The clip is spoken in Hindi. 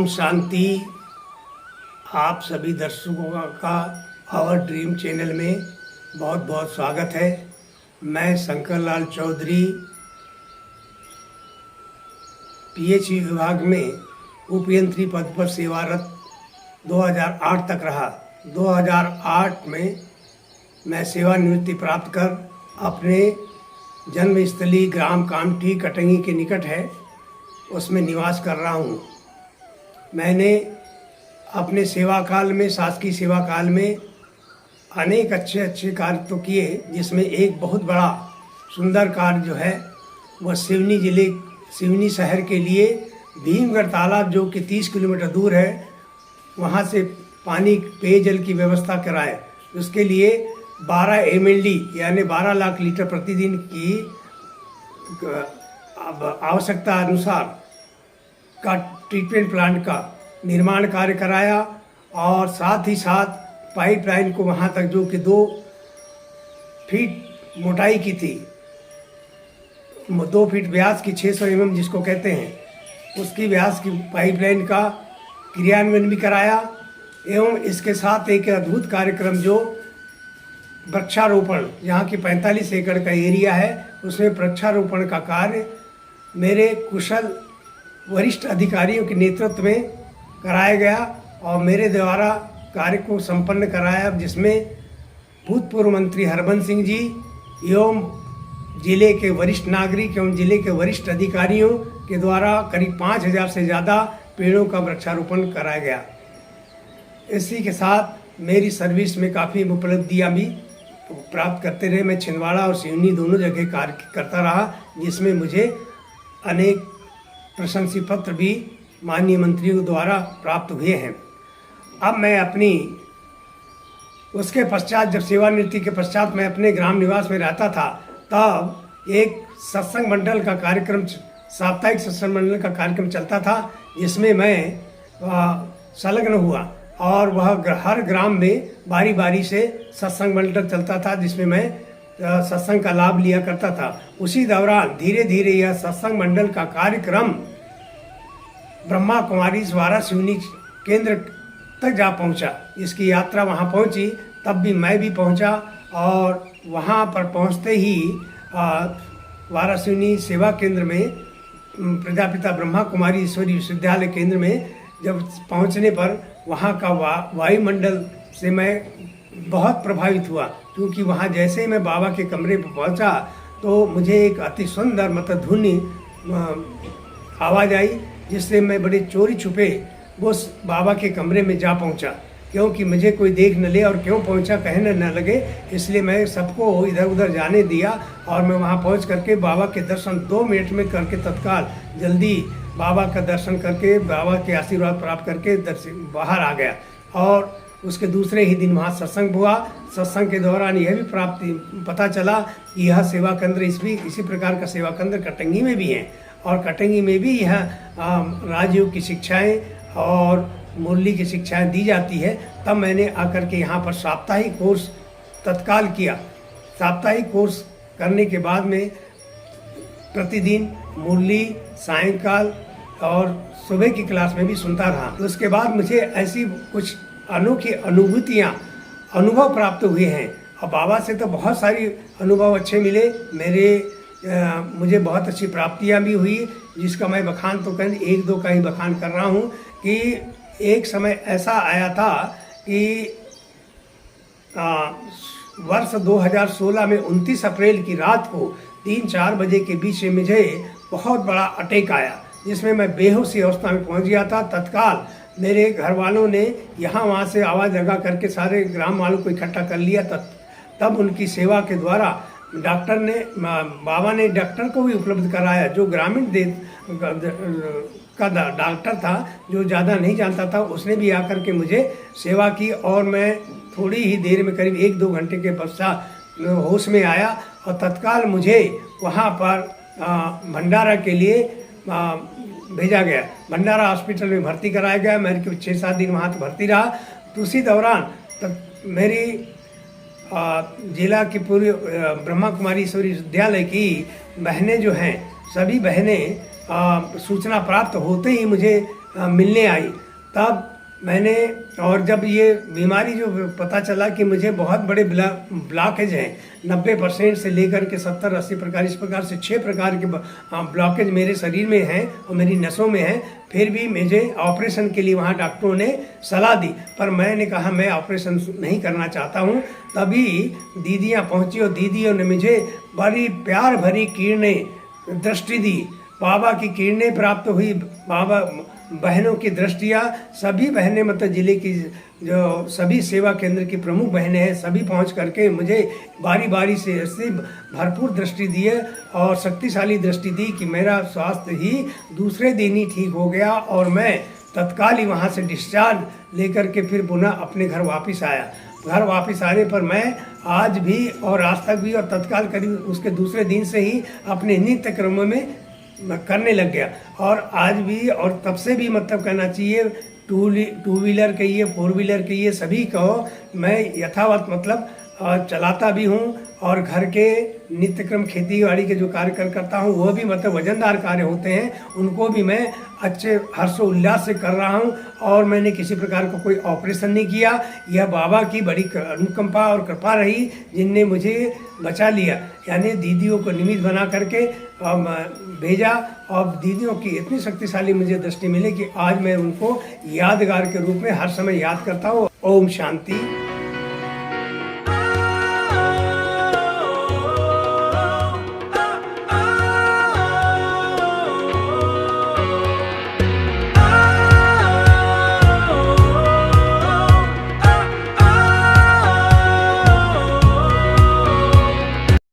शांति। आप सभी दर्शकों का आवर ड्रीम चैनल में बहुत बहुत स्वागत है। मैं शंकर लाल चौधरी पीएचई विभाग में उपयंत्री पद पर सेवारत 2008 तक रहा। 2008 में मैं सेवानिवृत्ति प्राप्त कर अपने जन्मस्थली ग्राम कामठी कटंगी के निकट है उसमें निवास कर रहा हूँ। मैंने अपने सेवा काल में, शासकीय सेवा काल में अनेक अच्छे कार्य तो किए, जिसमें एक बहुत बड़ा सुंदर कार्य जो है वह सिवनी शहर के लिए भीमगढ़ तालाब, जो कि 30 किलोमीटर दूर है, वहाँ से पानी पेयजल की व्यवस्था कराए। उसके लिए 12 MLD यानी 12 लाख लीटर प्रतिदिन की आवश्यकता अनुसार का ट्रीटमेंट प्लांट का निर्माण कार्य कराया और साथ ही साथ पाइपलाइन को वहाँ तक, जो कि 2 फीट मोटाई की थी, 2 फीट व्यास की 600 mm जिसको कहते हैं, उसकी व्यास की पाइपलाइन का क्रियान्वयन भी कराया। एवं इसके साथ एक अद्भुत कार्यक्रम जो वृक्षारोपण, यहाँ की 45 एकड़ का एरिया है, उसमें वृक्षारोपण का कार्य मेरे कुशल वरिष्ठ अधिकारियों के नेतृत्व में कराया गया और मेरे द्वारा कार्य को संपन्न कराया, जिसमें भूतपूर्व मंत्री हरबंस सिंह जी एवं जिले के वरिष्ठ नागरिक एवं जिले के वरिष्ठ अधिकारियों के द्वारा करीब 5000 से ज़्यादा पेड़ों का वृक्षारोपण कराया गया। इसी के साथ मेरी सर्विस में काफ़ी उपलब्धियाँ भी प्राप्त करते रहे। मैं छिंदवाड़ा और सिवनी दोनों जगह कार्य करता रहा, जिसमें मुझे अनेक प्रशंसी पत्र भी माननीय मंत्रियों द्वारा प्राप्त हुए हैं। अब मैं उसके पश्चात, जब सेवानिवृत्ति के पश्चात मैं अपने ग्राम निवास में रहता था, तब एक सत्संग मंडल का कार्यक्रम, साप्ताहिक सत्संग मंडल का कार्यक्रम चलता था, जिसमें मैं संलग्न हुआ और वह हर ग्राम में बारी बारी से सत्संग मंडल चलता था, जिसमें मैं सत्संग का लाभ लिया करता था। उसी दौरान धीरे धीरे यह सत्संग मंडल का कार्यक्रम ब्रह्मा कुमारी द्वारा सिवनी केंद्र तक जा पहुंचा। इसकी यात्रा वहां पहुंची, तब भी मैं भी पहुंचा और वहां पर पहुंचते ही वारासिवनी सेवा केंद्र में प्रजापिता ब्रह्मा कुमारी ईश्वरी विश्वविद्यालय केंद्र में जब पहुंचने पर वहां का वायुमंडल से मैं बहुत प्रभावित हुआ, क्योंकि वहां जैसे ही मैं बाबा के कमरे पर पहुंचा तो मुझे एक अति सुंदर धुनी आवाज़ आई, जिससे मैं बड़े चोरी छुपे उस बाबा के कमरे में जा पहुंचा, क्योंकि मुझे कोई देख न ले और क्यों पहुंचा कहने न लगे, इसलिए मैं सबको इधर उधर जाने दिया और मैं वहां पहुंच करके बाबा के दर्शन 2 मिनट में करके तत्काल जल्दी बाबा का दर्शन करके, बाबा के आशीर्वाद प्राप्त करके बाहर आ गया। और उसके दूसरे ही दिन वहाँ सत्संग हुआ। सत्संग के दौरान यह भी पता चला कि यह सेवा केंद्र इसी प्रकार का सेवा केंद्र कटंगी में भी है और कटंगी में भी यह राजयोग की शिक्षाएं और मुरली की शिक्षाएं दी जाती है। तब मैंने आकर के यहाँ पर साप्ताहिक कोर्स तत्काल किया। साप्ताहिक कोर्स करने के बाद में प्रतिदिन मुरली, सायंकाल और सुबह की क्लास में भी सुनता रहा। तो उसके बाद मुझे ऐसी कुछ अनोखी अनुभव प्राप्त हुए हैं और बाबा से तो बहुत सारी अनुभव अच्छे मिले। मुझे बहुत अच्छी प्राप्तियां भी हुई, जिसका मैं बखान तो 1-2 का ही बखान कर रहा हूं कि एक समय ऐसा आया था कि वर्ष 2016 में 29 अप्रैल की रात को 3-4 बजे के बीच में मुझे बहुत बड़ा अटैक आया, जिसमें मैं बेहोशी अवस्था में पहुंच गया था। तत्काल मेरे घर वालों ने यहाँ वहाँ से आवाज़ लगा करके सारे ग्राम वालों को इकट्ठा कर लिया। तब उनकी सेवा के द्वारा बाबा ने डॉक्टर को भी उपलब्ध कराया, जो ग्रामीण का डॉक्टर था, जो ज़्यादा नहीं जानता था, उसने भी आकर के मुझे सेवा की और मैं थोड़ी ही देर में करीब 1-2 घंटे के पश्चात होश में आया और तत्काल मुझे वहाँ पर भंडारा के लिए भेजा गया। भंडारा हॉस्पिटल में भर्ती कराया गया। मैं 6-7 दिन वहाँ भर्ती रहा। तो उसी दौरान मेरी जिला की पूरी ब्रह्मा कुमारी ईश्वरी विश्वविद्यालय की बहनें जो हैं, सभी बहनें सूचना प्राप्त होते ही मुझे मिलने आई। तब मैंने, और जब ये बीमारी जो पता चला कि मुझे बहुत बड़े ब्लॉकेज हैं, 90% से लेकर के 70-80 प्रकार, इस प्रकार से 6 प्रकार के ब्लॉकेज मेरे शरीर में हैं और मेरी नसों में हैं। फिर भी मुझे ऑपरेशन के लिए वहाँ डॉक्टरों ने सलाह दी, पर मैंने कहा मैं ऑपरेशन नहीं करना चाहता हूँ। तभी दीदियाँ पहुँची और दीदियों ने मुझे बड़ी प्यार भरी किरणें दृष्टि दी, बाबा की किरणें प्राप्त हुई। बाबा बहनों की दृष्टियाँ, सभी बहनें, मतलब जिले की जो सभी सेवा केंद्र की प्रमुख बहनें हैं, सभी पहुंच करके मुझे बारी बारी से ऐसे भरपूर दृष्टि दी है और शक्तिशाली दृष्टि दी कि मेरा स्वास्थ्य ही दूसरे दिन ही ठीक हो गया और मैं तत्काल ही वहां से डिस्चार्ज लेकर के फिर पुनः अपने घर वापस आया। घर वापस आने पर मैं आज भी और आज तक भी और तत्काल करीब उसके दूसरे दिन से ही अपने नित्य क्रम में करने लग गया। और आज भी और तब से भी, मतलब कहना चाहिए, टू व्हीलर कहिए, 4 व्हीलर कहिए, सभी कहो, मैं यथावत मतलब चलाता भी हूँ। और घर के नित्यक्रम खेती बाड़ी के जो कार्य करता हूँ वो भी मतलब वजनदार कार्य होते हैं, उनको भी मैं अच्छे हर्षोल्लास से कर रहा हूँ। और मैंने किसी प्रकार का कोई ऑपरेशन नहीं किया। यह बाबा की बड़ी अनुकंपा और कृपा रही जिनने मुझे बचा लिया, यानी दीदियों को निमित्त बना करके भेजा। और दीदियों की इतनी शक्तिशाली मुझे दृष्टि मिली कि आज मैं उनको यादगार के रूप में हर समय याद करता हूँ। ओम शांति।